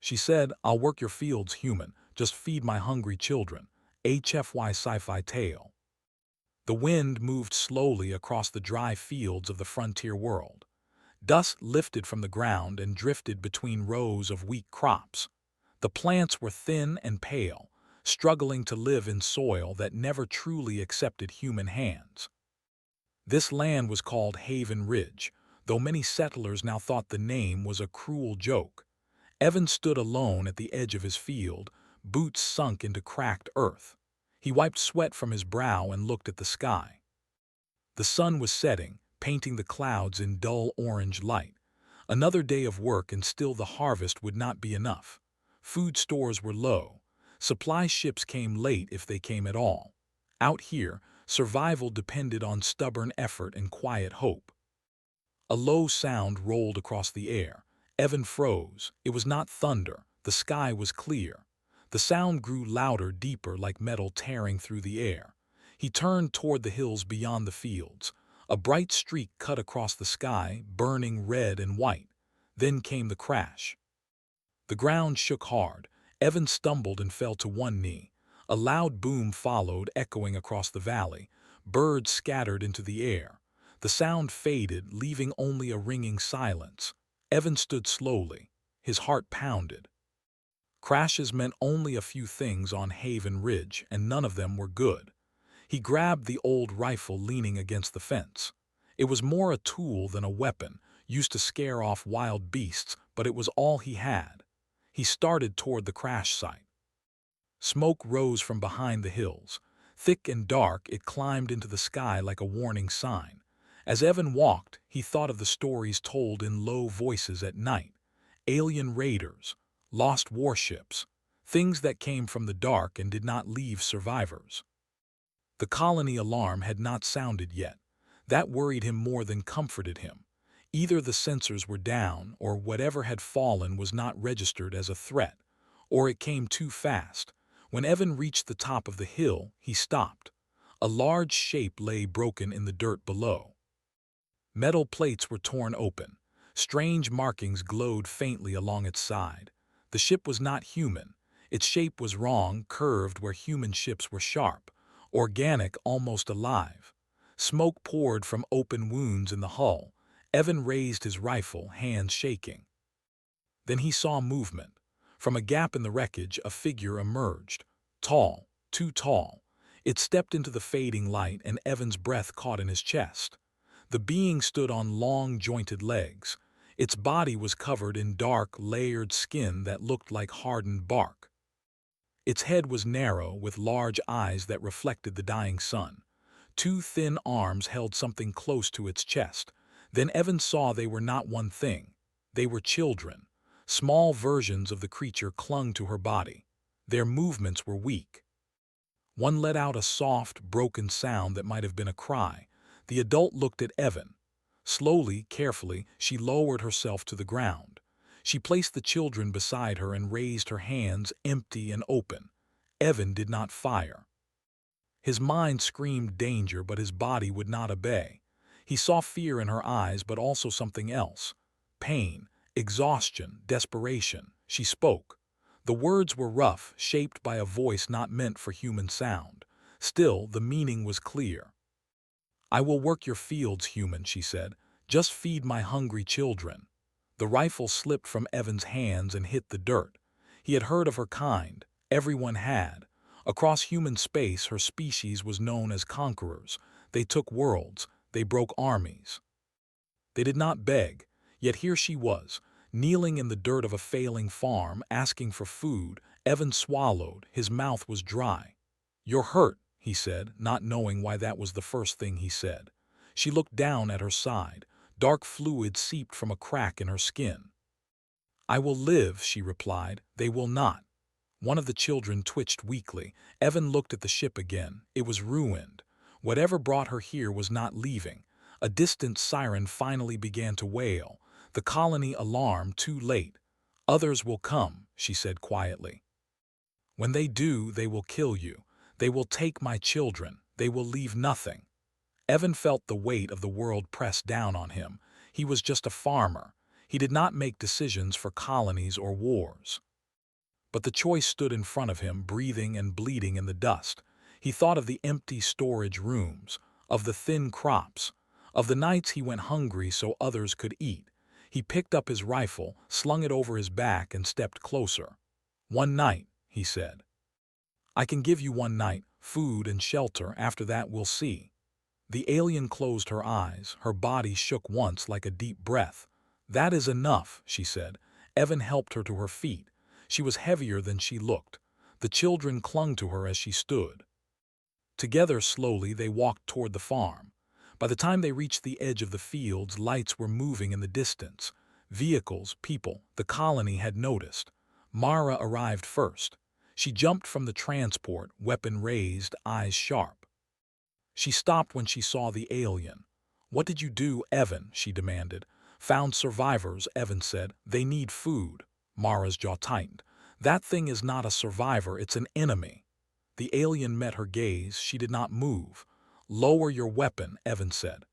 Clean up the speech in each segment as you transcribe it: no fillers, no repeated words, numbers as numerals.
She said, "I'll work your fields, human. Just feed my hungry children." HFY Sci-Fi tale. The wind moved slowly across the dry fields of the frontier world. Dust lifted from the ground and drifted between rows of weak crops. The plants were thin and pale, struggling to live in soil that never truly accepted human hands. This land was called Haven Ridge, though many settlers now thought the name was a cruel joke. Evan stood alone at the edge of his field, boots sunk into cracked earth. He wiped sweat from his brow and looked at the sky. The sun was setting, painting the clouds in dull orange light. Another day of work and still the harvest would not be enough. Food stores were low. Supply ships came late if they came at all. Out here, survival depended on stubborn effort and quiet hope. A low sound rolled across the air. Evan froze. It was not thunder. The sky was clear. The sound grew louder, deeper, like metal tearing through the air. He turned toward the hills beyond the fields. A bright streak cut across the sky, burning red and white. Then came the crash. The ground shook hard. Evan stumbled and fell to one knee. A loud boom followed, echoing across the valley. Birds scattered into the air. The sound faded, leaving only a ringing silence. Evan stood slowly. His heart pounded. Crashes meant only a few things on Haven Ridge, and none of them were good. He grabbed the old rifle leaning against the fence. It was more a tool than a weapon, used to scare off wild beasts, but it was all he had. He started toward the crash site. Smoke rose from behind the hills. Thick and dark, it climbed into the sky like a warning sign. As Evan walked, he thought of the stories told in low voices at night. Alien raiders, lost warships, things that came from the dark and did not leave survivors. The colony alarm had not sounded yet. That worried him more than comforted him. Either the sensors were down, or whatever had fallen was not registered as a threat, or it came too fast. When Evan reached the top of the hill, he stopped. A large shape lay broken in the dirt below. Metal plates were torn open. Strange markings glowed faintly along its side. The ship was not human. Its shape was wrong, curved where human ships were sharp. Organic, almost alive. Smoke poured from open wounds in the hull. Evan raised his rifle, hands shaking. Then he saw movement. From a gap in the wreckage, a figure emerged. Tall, too tall. It stepped into the fading light, and Evan's breath caught in his chest. The being stood on long, jointed legs. Its body was covered in dark, layered skin that looked like hardened bark. Its head was narrow, with large eyes that reflected the dying sun. Two thin arms held something close to its chest. Then Evan saw they were not one thing. They were children. Small versions of the creature clung to her body. Their movements were weak. One let out a soft, broken sound that might have been a cry. The adult looked at Evan. Slowly, carefully, she lowered herself to the ground. She placed the children beside her and raised her hands, empty and open. Evan did not fire. His mind screamed danger, but his body would not obey. He saw fear in her eyes, but also something else. Pain, exhaustion, desperation. She spoke. The words were rough, shaped by a voice not meant for human sound. Still, the meaning was clear. "I will work your fields, human," she said. "Just feed my hungry children." The rifle slipped from Evan's hands and hit the dirt. He had heard of her kind. Everyone had. Across human space, her species was known as conquerors. They took worlds. They broke armies. They did not beg. Yet here she was, kneeling in the dirt of a failing farm, asking for food. Evan swallowed. His mouth was dry. "You're hurt," he said, not knowing why that was the first thing he said. She looked down at her side. Dark fluid seeped from a crack in her skin. "I will live," she replied. "They will not." One of the children twitched weakly. Evan looked at the ship again. It was ruined. Whatever brought her here was not leaving. A distant siren finally began to wail. The colony alarm, too late. "Others will come," she said quietly. "When they do, they will kill you. They will take my children. They will leave nothing." Evan felt the weight of the world press down on him. He was just a farmer. He did not make decisions for colonies or wars. But the choice stood in front of him, breathing and bleeding in the dust. He thought of the empty storage rooms, of the thin crops, of the nights he went hungry so others could eat. He picked up his rifle, slung it over his back, and stepped closer. "One night," he said. "I can give you one night, food and shelter. After that, we'll see." The alien closed her eyes. Her body shook once like a deep breath. "That is enough," she said. Evan helped her to her feet. She was heavier than she looked. The children clung to her as she stood. Together, slowly, they walked toward the farm. By the time they reached the edge of the fields, lights were moving in the distance. Vehicles, people, the colony had noticed. Mara arrived first. She jumped from the transport, weapon raised, eyes sharp. She stopped when she saw the alien. "What did you do, Evan?" she demanded. "Found survivors," Evan said. "They need food." Mara's jaw tightened. "That thing is not a survivor, it's an enemy." The alien met her gaze. She did not move. "Lower your weapon," Evan said.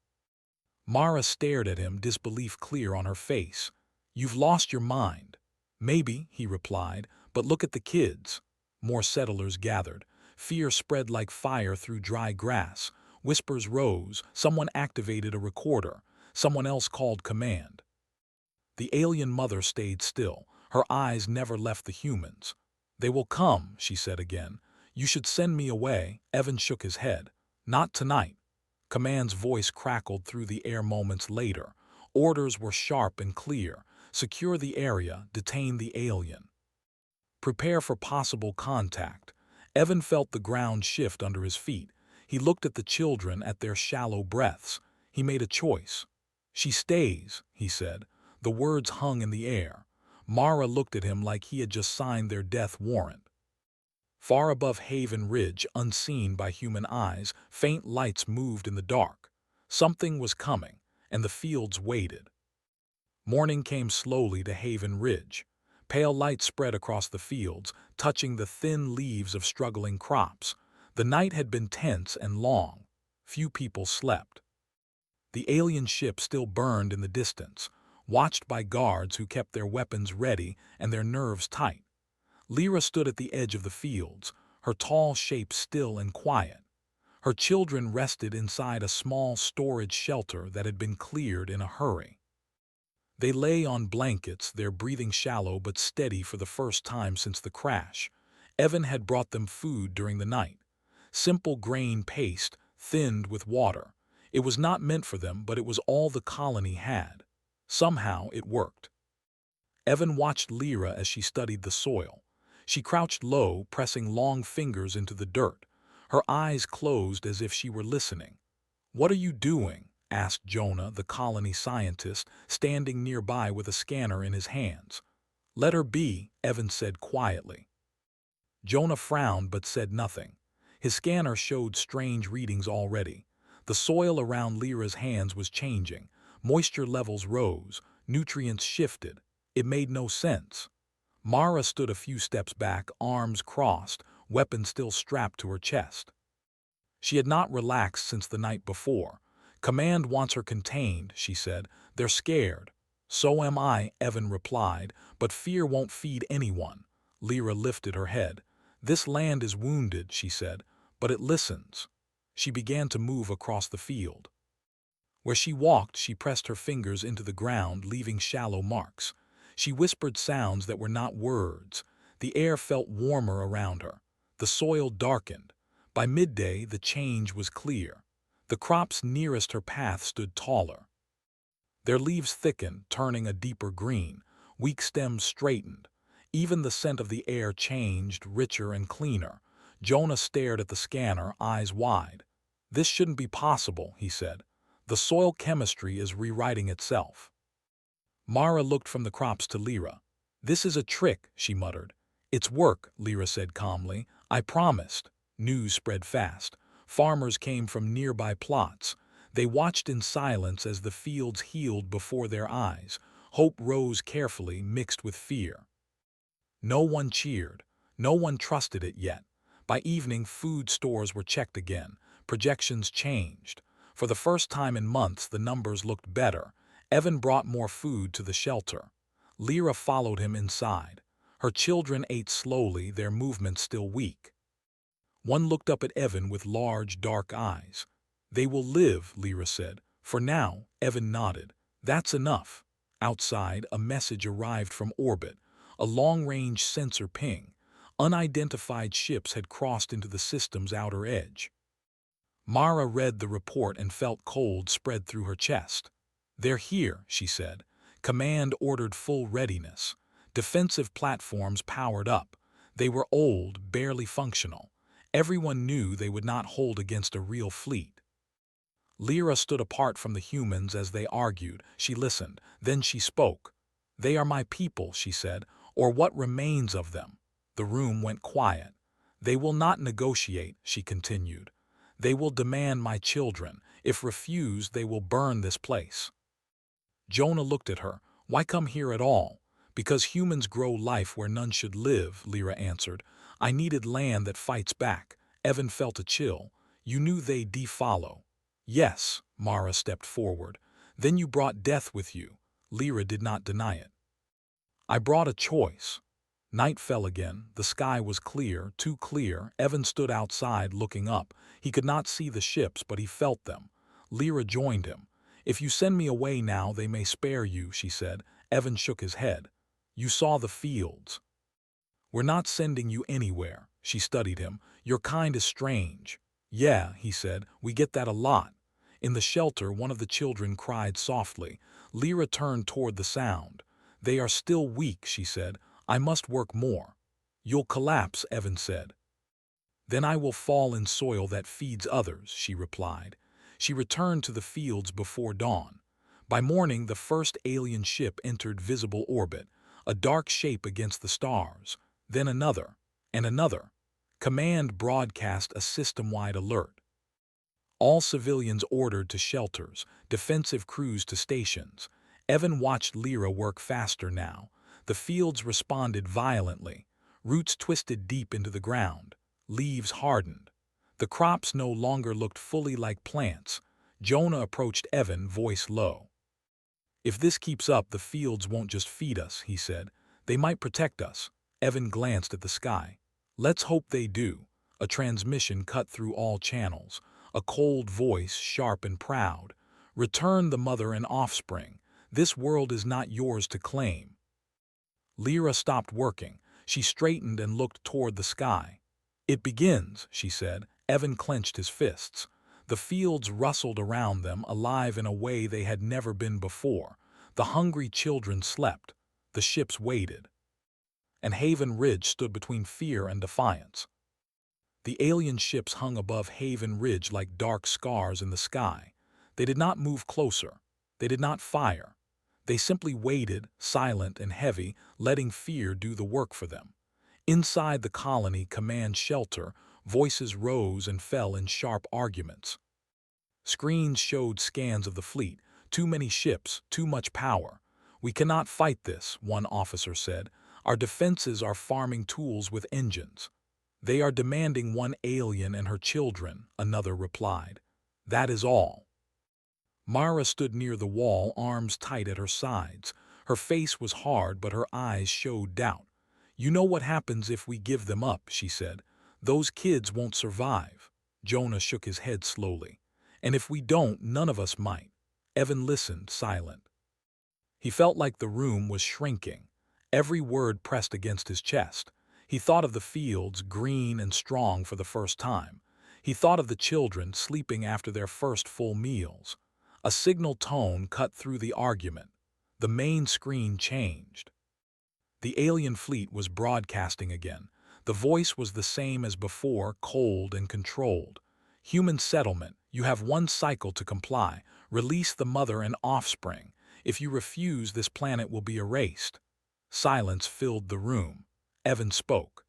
Mara stared at him, disbelief clear on her face. "You've lost your mind." "Maybe," he replied, "but look at the kids." More settlers gathered. Fear spread like fire through dry grass. Whispers rose. Someone activated a recorder. Someone else called command. The alien mother stayed still. Her eyes never left the humans. "They will come," she said again. "You should send me away." Evan shook his head. "Not tonight." Command's voice crackled through the air moments later. Orders were sharp and clear. Secure the area, detain the alien. Prepare for possible contact. Evan felt the ground shift under his feet. He looked at the children, at their shallow breaths. He made a choice. "She stays," he said. The words hung in the air. Mara looked at him like he had just signed their death warrant. Far above Haven Ridge, unseen by human eyes, faint lights moved in the dark. Something was coming, and the fields waited. Morning came slowly to Haven Ridge. Pale light spread across the fields, touching the thin leaves of struggling crops. The night had been tense and long. Few people slept. The alien ship still burned in the distance, watched by guards who kept their weapons ready and their nerves tight. Lyra stood at the edge of the fields, her tall shape still and quiet. Her children rested inside a small storage shelter that had been cleared in a hurry. They lay on blankets, their breathing shallow but steady for the first time since the crash. Evan had brought them food during the night. Simple grain paste, thinned with water. It was not meant for them, but it was all the colony had. Somehow it worked. Evan watched Lyra as she studied the soil. She crouched low, pressing long fingers into the dirt. Her eyes closed as if she were listening. "What are you doing?" asked Jonah, the colony scientist, standing nearby with a scanner in his hands. "Let her be," Evan said quietly. Jonah frowned but said nothing. His scanner showed strange readings already. The soil around Lyra's hands was changing. Moisture levels rose. Nutrients shifted. It made no sense. Mara stood a few steps back, arms crossed, weapon still strapped to her chest. She had not relaxed since the night before. "Command wants her contained," she said. "They're scared." "So am I," Evan replied, "but fear won't feed anyone." Lyra lifted her head. "This land is wounded," she said, "but it listens." She began to move across the field. Where she walked, she pressed her fingers into the ground, leaving shallow marks. She whispered sounds that were not words. The air felt warmer around her. The soil darkened. By midday, the change was clear. The crops nearest her path stood taller. Their leaves thickened, turning a deeper green. Weak stems straightened. Even the scent of the air changed, richer and cleaner. Jonah stared at the scanner, eyes wide. "This shouldn't be possible," he said. "The soil chemistry is rewriting itself." Mara looked from the crops to Lyra. "This is a trick," she muttered. "It's work," Lyra said calmly. "I promised." News spread fast. Farmers came from nearby plots. They watched in silence as the fields healed before their eyes. Hope rose carefully, mixed with fear. No one cheered. No one trusted it yet. By evening, food stores were checked again. Projections changed. For the first time in months, the numbers looked better. Evan brought more food to the shelter. Lyra followed him inside. Her children ate slowly, their movements still weak. One looked up at Evan with large, dark eyes. "They will live," Lyra said. "For now." Evan nodded. "That's enough." Outside, a message arrived from orbit, a long-range sensor ping. Unidentified ships had crossed into the system's outer edge. Mara read the report and felt cold spread through her chest. "They're here," she said. Command ordered full readiness. Defensive platforms powered up. They were old, barely functional. Everyone knew they would not hold against a real fleet. Lyra stood apart from the humans as they argued. She listened. Then she spoke. "They are my people," she said, "or what remains of them." The room went quiet. "They will not negotiate," she continued. "They will demand my children. If refused, they will burn this place." Jonah looked at her. "Why come here at all?" "Because humans grow life where none should live," Lyra answered. "I needed land that fights back." Evan felt a chill. "You knew they'd defollow." "Yes," Mara stepped forward. "Then you brought death with you." Lyra did not deny it. "I brought a choice." Night fell again. The sky was clear, too clear. Evan stood outside looking up. He could not see the ships, but he felt them. Lyra joined him. "If you send me away now, they may spare you," she said. Evan shook his head. "You saw the fields." "We're not sending you anywhere." She studied him. "Your kind is strange." "Yeah," he said, "we get that a lot." In the shelter, one of the children cried softly. Lyra turned toward the sound. "They are still weak," she said. "I must work more." "You'll collapse," Evan said. "Then I will fall in soil that feeds others," she replied. She returned to the fields before dawn. By morning, the first alien ship entered visible orbit, a dark shape against the stars. Then another, and another. Command broadcast a system-wide alert. All civilians ordered to shelters, defensive crews to stations. Evan watched Lyra work faster now. The fields responded violently. Roots twisted deep into the ground. Leaves hardened. The crops no longer looked fully like plants. Jonah approached Evan, voice low. "If this keeps up, the fields won't just feed us," he said. "They might protect us." Evan glanced at the sky. "Let's hope they do." A transmission cut through all channels. A cold voice, sharp and proud. "Return the mother and offspring. This world is not yours to claim." Lyra stopped working. She straightened and looked toward the sky. "It begins," she said. Evan clenched his fists. The fields rustled around them, alive in a way they had never been before. The hungry children slept. The ships waited. And Haven Ridge stood between fear and defiance. The alien ships hung above Haven Ridge like dark scars in the sky. They did not move closer. They did not fire. They simply waited, silent and heavy, letting fear do the work for them. Inside the colony command shelter, voices rose and fell in sharp arguments. Screens showed scans of the fleet. "Too many ships, too much power." "We cannot fight this," one officer said. "Our defenses are farming tools with engines." "They are demanding one alien and her children," another replied. "That is all." Mara stood near the wall, arms tight at her sides. Her face was hard, but her eyes showed doubt. "You know what happens if we give them up," she said. "Those kids won't survive." Jonah shook his head slowly. "And if we don't, none of us might." Evan listened, silent. He felt like the room was shrinking. Every word pressed against his chest. He thought of the fields, green and strong for the first time. He thought of the children sleeping after their first full meals. A signal tone cut through the argument. The main screen changed. The alien fleet was broadcasting again. The voice was the same as before, cold and controlled. "Human settlement. You have one cycle to comply. Release the mother and offspring. If you refuse, this planet will be erased." Silence filled the room. Evan spoke.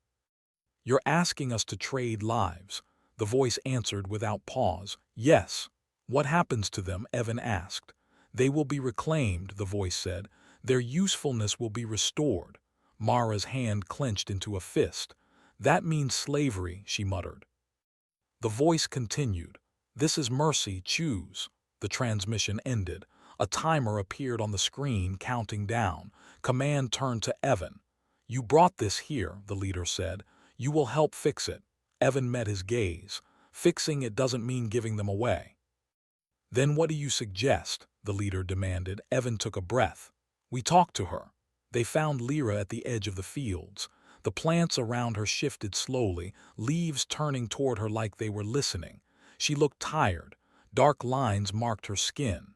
"You're asking us to trade lives." The voice answered without pause. "Yes." "What happens to them?" Evan asked. "They will be reclaimed," the voice said. "Their usefulness will be restored." Mara's hand clenched into a fist. "That means slavery," she muttered. The voice continued. "This is mercy, choose." The transmission ended. A timer appeared on the screen, counting down. Command turned to Evan. You brought this here, the leader said. You will help fix it. Evan met his gaze. Fixing it doesn't mean giving them away. Then what do you suggest? The leader demanded. Evan took a breath. We talked to her. They found Lyra at the edge of the fields. The plants around her shifted slowly, leaves turning toward her like they were listening. She looked tired. Dark lines marked her skin.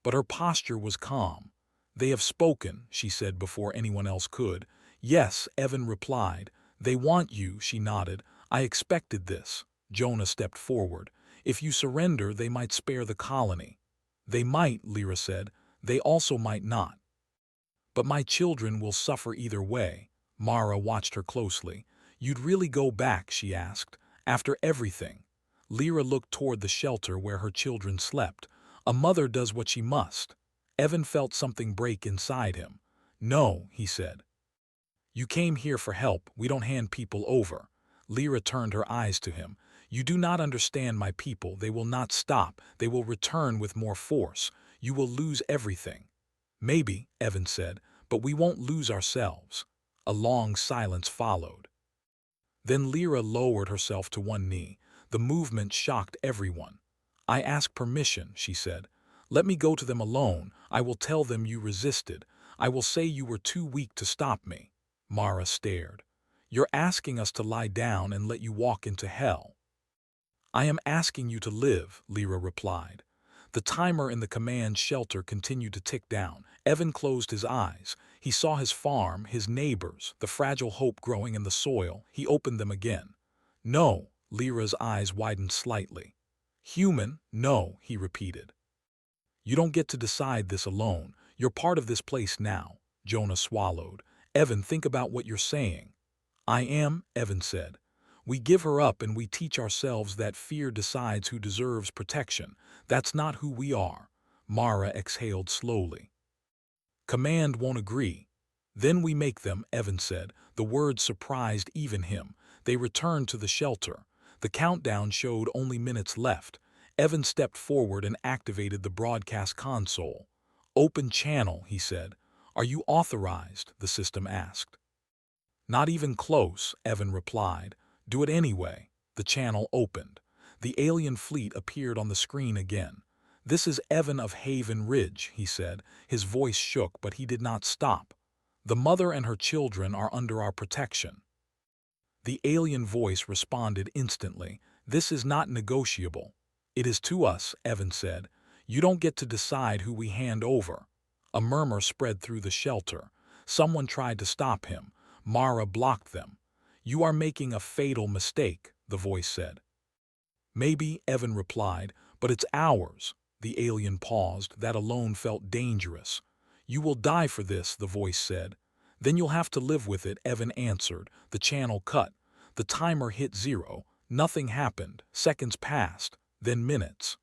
But her posture was calm. They have spoken, she said before anyone else could. Yes, Evan replied. They want you, she nodded. I expected this. Jonah stepped forward. If you surrender, they might spare the colony. They might, Lyra said. They also might not. But my children will suffer either way. Mara watched her closely. You'd really go back, she asked, after everything. Lyra looked toward the shelter where her children slept. A mother does what she must. Evan felt something break inside him. No, he said. You came here for help. We don't hand people over. Lyra turned her eyes to him. You do not understand my people. They will not stop. They will return with more force. You will lose everything. Maybe, Evan said, but we won't lose ourselves. A long silence followed. Then Lyra lowered herself to one knee. The movement shocked everyone. I ask permission, she said. Let me go to them alone. I will tell them you resisted. I will say you were too weak to stop me. Mara stared. You're asking us to lie down and let you walk into hell. I am asking you to live, Lyra replied. The timer in the command shelter continued to tick down. Evan closed his eyes. He saw his farm, his neighbors, the fragile hope growing in the soil. He opened them again. No, Lyra's eyes widened slightly. Human, no, he repeated. You don't get to decide this alone. You're part of this place now. Jonah swallowed. Evan, think about what you're saying. I am, Evan said. We give her up and we teach ourselves that fear decides who deserves protection. That's not who we are. Mara exhaled slowly. Command won't agree. Then we make them, Evan said. The words surprised even him. They returned to the shelter. The countdown showed only minutes left. Evan stepped forward and activated the broadcast console. Open channel, he said. Are you authorized? The system asked. Not even close, Evan replied. Do it anyway. The channel opened. The alien fleet appeared on the screen again. This is Evan of Haven Ridge, he said. His voice shook, but he did not stop. The mother and her children are under our protection. The alien voice responded instantly. This is not negotiable. It is to us, Evan said. You don't get to decide who we hand over. A murmur spread through the shelter. Someone tried to stop him. Mara blocked them. You are making a fatal mistake, the voice said. Maybe, Evan replied, but it's ours. The alien paused. That alone felt dangerous. You will die for this, the voice said. Then you'll have to live with it, Evan answered. The channel cut. The timer hit 0. Nothing happened. Seconds passed, then minutes.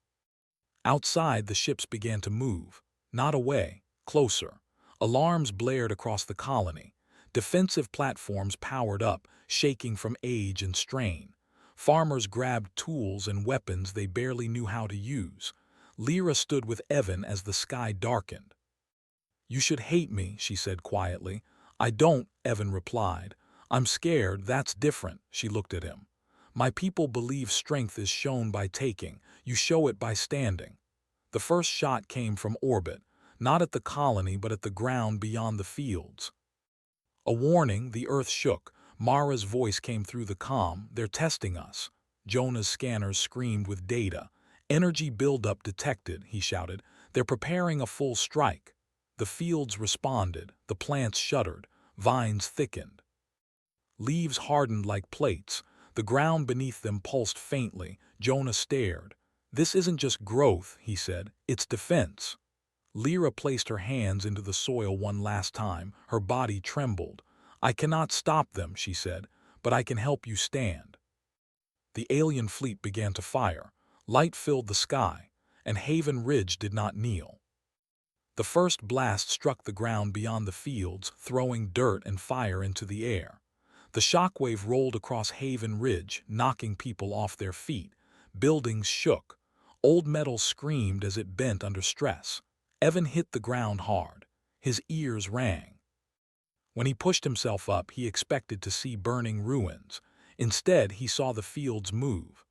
Outside, the ships began to move. Not away, closer. Alarms blared across the colony. Defensive platforms powered up, shaking from age and strain. Farmers grabbed tools and weapons they barely knew how to use. Lyra stood with Evan as the sky darkened. You should hate me, she said quietly. I don't, Evan replied. I'm scared, that's different, she looked at him. My people believe strength is shown by taking. You show it by standing. The first shot came from orbit, not at the colony but at the ground beyond the fields. A warning, the earth shook. Mara's voice came through the comm. They're testing us. Jonah's scanners screamed with data. Energy buildup detected, he shouted. They're preparing a full strike. The fields responded. The plants shuddered. Vines thickened. Leaves hardened like plates. The ground beneath them pulsed faintly. Jonah stared. This isn't just growth, he said. It's defense. Lyra placed her hands into the soil one last time. Her body trembled. I cannot stop them, she said, but I can help you stand. The alien fleet began to fire. Light filled the sky, and Haven Ridge did not kneel. The first blast struck the ground beyond the fields, throwing dirt and fire into the air. The shockwave rolled across Haven Ridge, knocking people off their feet. Buildings shook. Old metal screamed as it bent under stress. Evan hit the ground hard. His ears rang. When he pushed himself up, he expected to see burning ruins. Instead, he saw the fields move.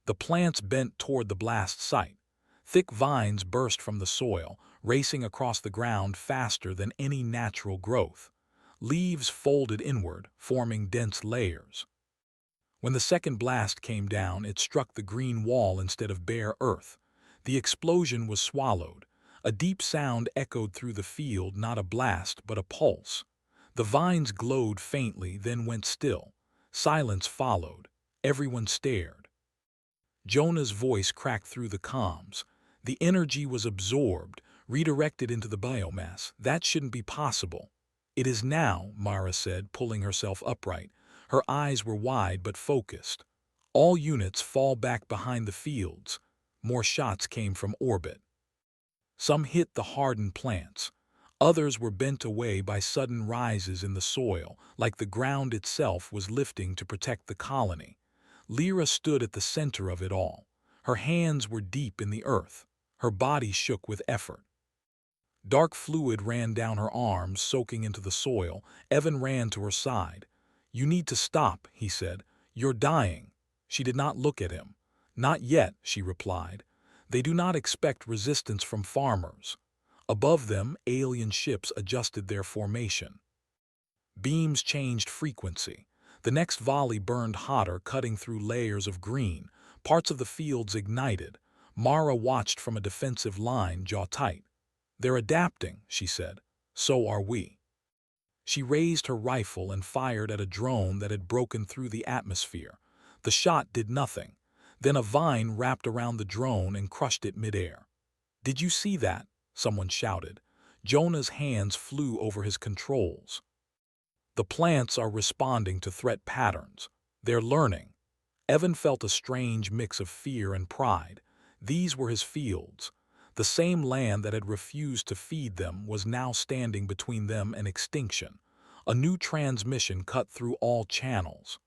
The plants bent toward the blast site. Thick vines burst from the soil, racing across the ground faster than any natural growth. Leaves folded inward, forming dense layers. When the second blast came down, it struck the green wall instead of bare earth. The explosion was swallowed. A deep sound echoed through the field, not a blast, but a pulse. The vines glowed faintly, then went still. Silence followed. Everyone stared. Jonah's voice cracked through the comms. The energy was absorbed, redirected into the biomass. That shouldn't be possible. It is now, Mara said, pulling herself upright. Her eyes were wide but focused. All units fall back behind the fields. More shots came from orbit. Some hit the hardened plants. Others were bent away by sudden rises in the soil, like the ground itself was lifting to protect the colony. Lyra stood at the center of it all. Her hands were deep in the earth. Her body shook with effort. Dark fluid ran down her arms, soaking into the soil. Evan ran to her side. "You need to stop," he said. "You're dying." She did not look at him. "Not yet," she replied. "They do not expect resistance from farmers." Above them, alien ships adjusted their formation. Beams changed frequency. The next volley burned hotter, cutting through layers of green. Parts of the fields ignited. Mara watched from a defensive line, jaw tight. "They're adapting," she said. "So are we." She raised her rifle and fired at a drone that had broken through the atmosphere. The shot did nothing. Then a vine wrapped around the drone and crushed it midair. "Did you see that?" someone shouted. Jonah's hands flew over his controls. The plants are responding to threat patterns. They're learning. Evan felt a strange mix of fear and pride. These were his fields. The same land that had refused to feed them was now standing between them and extinction. A new transmission cut through all channels.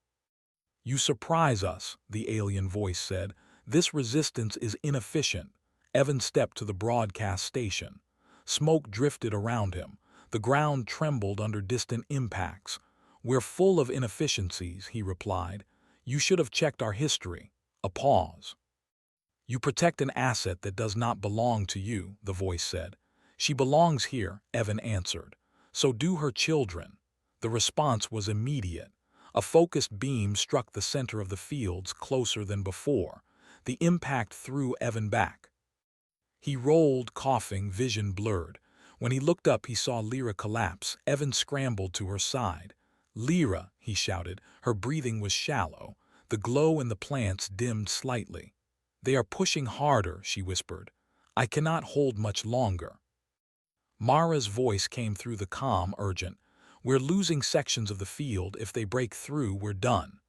"You surprise us," the alien voice said. "This resistance is inefficient." Evan stepped to the broadcast station. Smoke drifted around him. The ground trembled under distant impacts. "We're full of inefficiencies," he replied. "You should have checked our history." A pause. "You protect an asset that does not belong to you," the voice said. "She belongs here," Evan answered. "So do her children." The response was immediate. A focused beam struck the center of the fields, closer than before. The impact threw Evan back. He rolled, coughing, vision blurred. When he looked up, he saw Lyra collapse. Evan scrambled to her side. "Lyra," he shouted. Her breathing was shallow. The glow in the plants dimmed slightly. "They are pushing harder," she whispered. "I cannot hold much longer." Mara's voice came through the comm, urgent. "We're losing sections of the field. If they break through, we're done."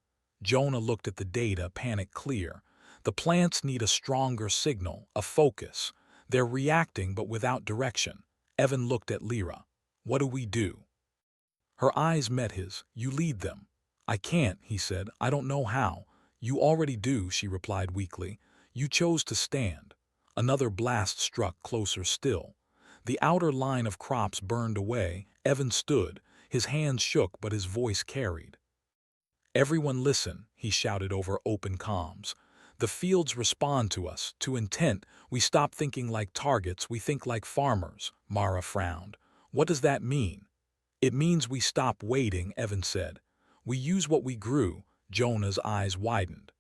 Jonah looked at the data, panic clear. The plants need a stronger signal, a focus. They're reacting but without direction. Evan looked at Lyra. "What do we do?" Her eyes met his. "You lead them." "I can't," he said. "I don't know how." "You already do," she replied weakly. "You chose to stand." Another blast struck, closer still. The outer line of crops burned away. Evan stood. His hands shook, but his voice carried. "Everyone listen," he shouted over open comms. "The fields respond to us, to intent. We stop thinking like targets, we think like farmers." Mara frowned. "What does that mean?" "It means we stop waiting," Evan said. "We use what we grew." Jonah's eyes widened.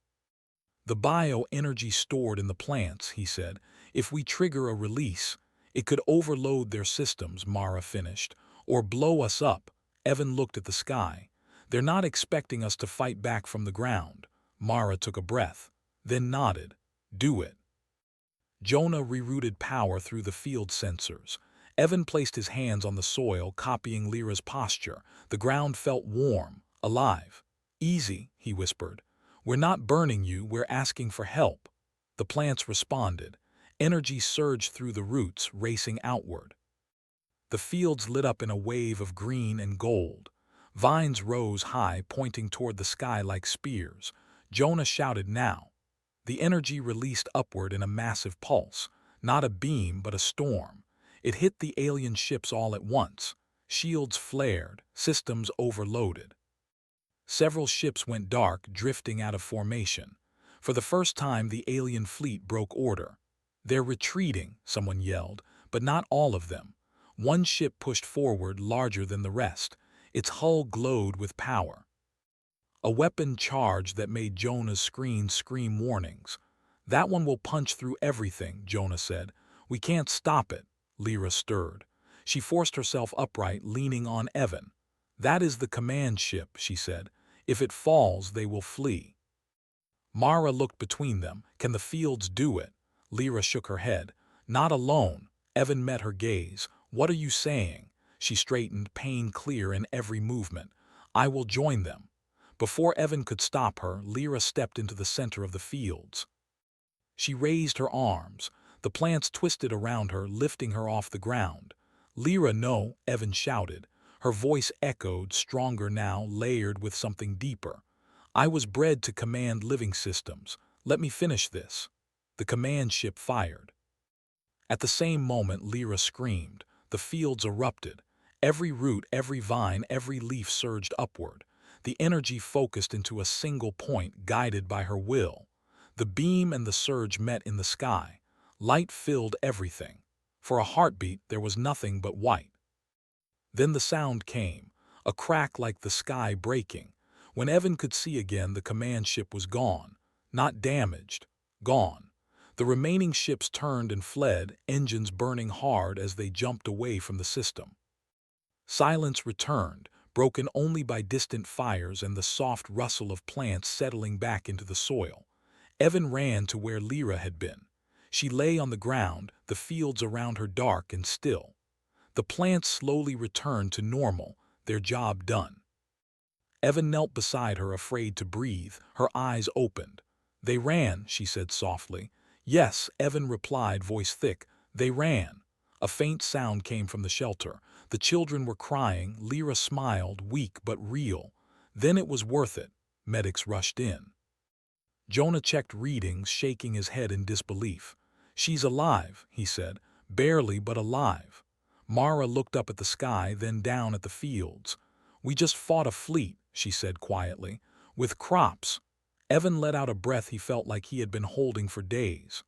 "The bioenergy stored in the plants," he said. "If we trigger a release, it could overload their systems," Mara finished, "or blow us up." Evan looked at the sky. "They're not expecting us to fight back from the ground." Mara took a breath, then nodded. "Do it." Jonah rerouted power through the field sensors. Evan placed his hands on the soil, copying Lyra's posture. The ground felt warm, alive. "Easy," he whispered. "We're not burning you, we're asking for help." The plants responded. Energy surged through the roots, racing outward. The fields lit up in a wave of green and gold. Vines rose high, pointing toward the sky like spears. Jonah shouted now. The energy released upward in a massive pulse. Not a beam, but a storm. It hit the alien ships all at once. Shields flared, systems overloaded. Several ships went dark, drifting out of formation. For the first time, the alien fleet broke order. "They're retreating," someone yelled, but not all of them. One ship pushed forward, larger than the rest. Its hull glowed with power. A weapon charged that made Jonah's screen scream warnings. "That one will punch through everything," Jonah said. "We can't stop it." Lyra stirred. She forced herself upright, leaning on Evan. "That is the command ship," she said. "If it falls, they will flee." Mara looked between them. "Can the fields do it?" Lyra shook her head. "Not alone." Evan met her gaze. "What are you saying?" She straightened, pain clear in every movement. "I will join them." Before Evan could stop her, Lyra stepped into the center of the fields. She raised her arms. The plants twisted around her, lifting her off the ground. "Lyra, no!" Evan shouted. Her voice echoed, stronger now, layered with something deeper. "I was bred to command living systems. Let me finish this." The command ship fired. At the same moment, Lyra screamed. The fields erupted. Every root, every vine, every leaf surged upward. The energy focused into a single point, guided by her will. The beam and the surge met in the sky. Light filled everything. For a heartbeat, there was nothing but white. Then the sound came, a crack like the sky breaking. When Evan could see again, the command ship was gone. Not damaged. Gone. The remaining ships turned and fled, engines burning hard as they jumped away from the system. Silence returned, broken only by distant fires and the soft rustle of plants settling back into the soil. Evan ran to where Lyra had been. She lay on the ground, the fields around her dark and still. The plants slowly returned to normal, their job done. Evan knelt beside her, afraid to breathe, her eyes opened. "They ran," she said softly. "Yes," Evan replied, voice thick. "They ran." A faint sound came from the shelter. The children were crying. Lyra smiled, weak but real. "Then it was worth it." Medics rushed in. Jonah checked readings, shaking his head in disbelief. "She's alive," he said. "Barely, but alive." Mara looked up at the sky, then down at the fields. "We just fought a fleet," she said quietly. "With crops." Evan let out a breath he felt like he had been holding for days.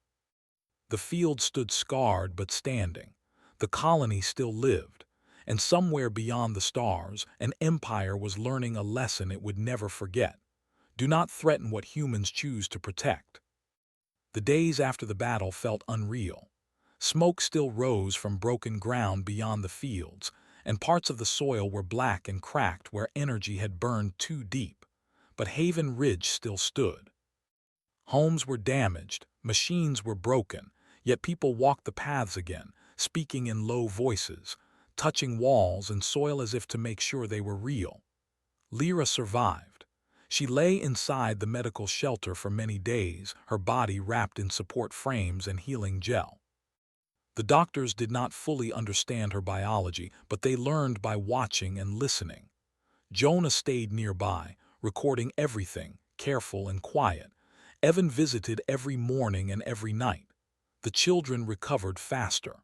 The field stood scarred but standing. The colony still lived. And somewhere beyond the stars, an empire was learning a lesson it would never forget. Do not threaten what humans choose to protect. The days after the battle felt unreal. Smoke still rose from broken ground beyond the fields, and parts of the soil were black and cracked where energy had burned too deep. But Haven Ridge still stood. Homes were damaged, machines were broken, yet people walked the paths again, speaking in low voices, touching walls and soil as if to make sure they were real. Lyra survived. She lay inside the medical shelter for many days, her body wrapped in support frames and healing gel. The doctors did not fully understand her biology, but they learned by watching and listening. Jonah stayed nearby, recording everything, careful and quiet. Evan visited every morning and every night. The children recovered faster.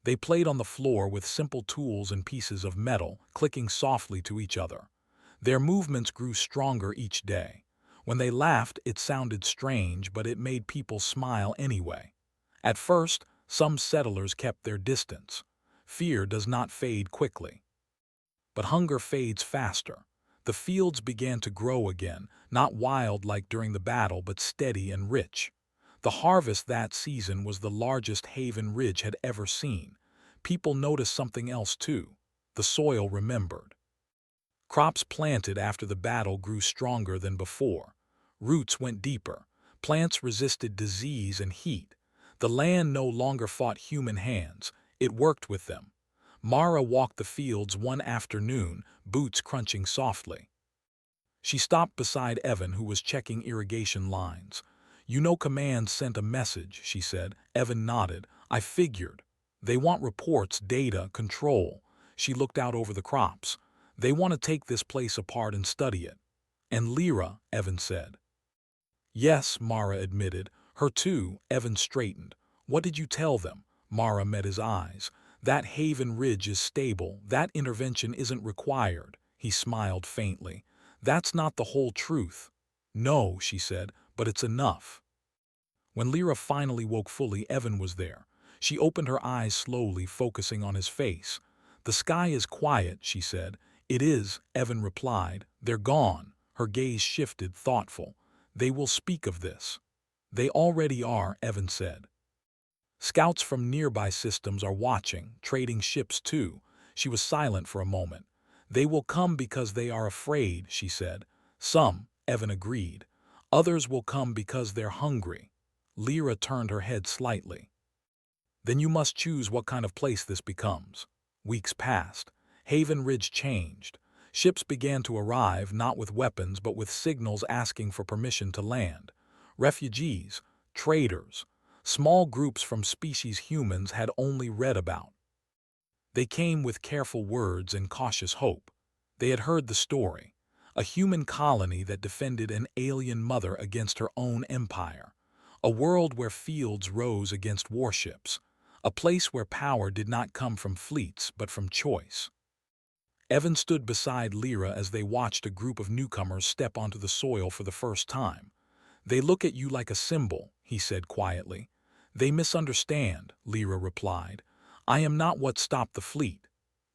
They played on the floor with simple tools and pieces of metal, clicking softly to each other. Their movements grew stronger each day. When they laughed, it sounded strange, but it made people smile anyway. At first, some settlers kept their distance. Fear does not fade quickly. But hunger fades faster. The fields began to grow again, not wild like during the battle, but steady and rich. The harvest that season was the largest Haven Ridge had ever seen. People noticed something else too. The soil remembered. Crops planted after the battle grew stronger than before. Roots went deeper. Plants resisted disease and heat. The land no longer fought human hands. It worked with them. Mara walked the fields one afternoon, boots crunching softly. She stopped beside Evan, who was checking irrigation lines. "You know Command sent a message," she said. Evan nodded. "I figured. They want reports, data, control." She looked out over the crops. "They want to take this place apart and study it." "And Lyra," Evan said. "Yes," Mara admitted. "Her too." Evan straightened. "What did you tell them?" Mara met his eyes. That Haven Ridge is stable, that intervention isn't required. He smiled faintly. That's not the whole truth. No, she said, but it's enough. When Lyra finally woke fully, Evan was there. She opened her eyes slowly, focusing on his face. The sky is quiet, she said. It is, Evan replied. They're gone. Her gaze shifted, thoughtful. They will speak of this. They already are, Evan said. Scouts from nearby systems are watching, trading ships too. She was silent for a moment. They will come because they are afraid, she said. Some, Evan agreed. Others will come because they're hungry. Lyra turned her head slightly. Then you must choose what kind of place this becomes. Weeks passed. Haven Ridge changed. Ships began to arrive, not with weapons but with signals asking for permission to land. Refugees, traders, small groups from species humans had only read about. They came with careful words and cautious hope. They had heard the story. A human colony that defended an alien mother against her own empire. A world where fields rose against warships. A place where power did not come from fleets but from choice. Evan stood beside Lyra as they watched a group of newcomers step onto the soil for the first time. They look at you like a symbol, he said quietly. They misunderstand, Lyra replied. I am not what stopped the fleet.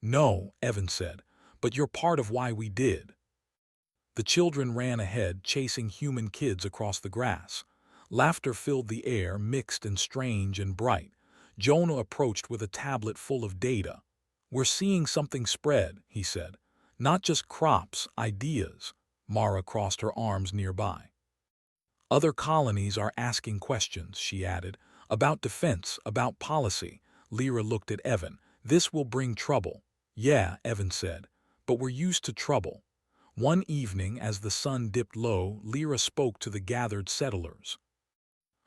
No, Evan said, but you're part of why we did. The children ran ahead, chasing human kids across the grass. Laughter filled the air, mixed and strange and bright. Jonah approached with a tablet full of data. We're seeing something spread, he said. Not just crops, ideas. Mara crossed her arms nearby. Other colonies are asking questions, she added, about defense, about policy. Lyra looked at Evan. This will bring trouble. Yeah, Evan said, but we're used to trouble. One evening, as the sun dipped low, Lyra spoke to the gathered settlers.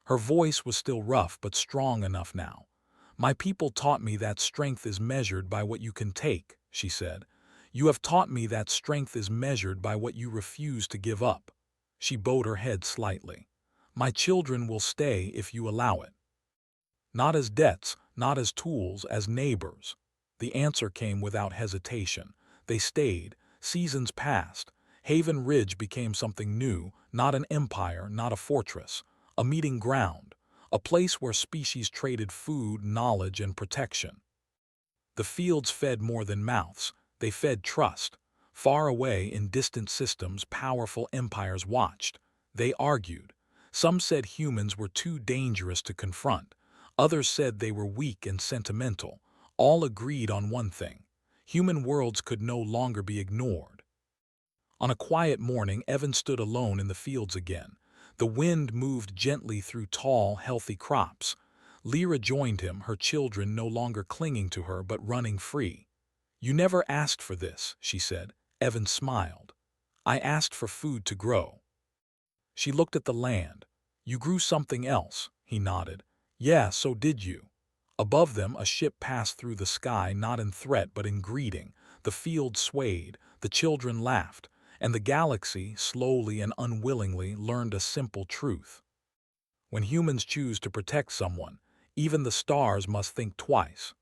Her voice was still rough but strong enough now. My people taught me that strength is measured by what you can take, she said. You have taught me that strength is measured by what you refuse to give up. She bowed her head slightly. My children will stay if you allow it. Not as debts, not as tools, as neighbors. The answer came without hesitation. They stayed. Seasons passed. Haven Ridge became something new, not an empire, not a fortress. A meeting ground. A place where species traded food, knowledge, and protection. The fields fed more than mouths. They fed trust. Far away in distant systems, powerful empires watched. They argued. Some said humans were too dangerous to confront. Others said they were weak and sentimental. All agreed on one thing. Human worlds could no longer be ignored. On a quiet morning, Evan stood alone in the fields again. The wind moved gently through tall, healthy crops. Lyra joined him, her children no longer clinging to her but running free. You never asked for this, she said. Evan smiled. I asked for food to grow. She looked at the land. You grew something else, he nodded. Yeah, so did you. Above them, a ship passed through the sky, not in threat but in greeting. The field swayed, the children laughed, and the galaxy, slowly and unwillingly, learned a simple truth. When humans choose to protect someone, even the stars must think twice.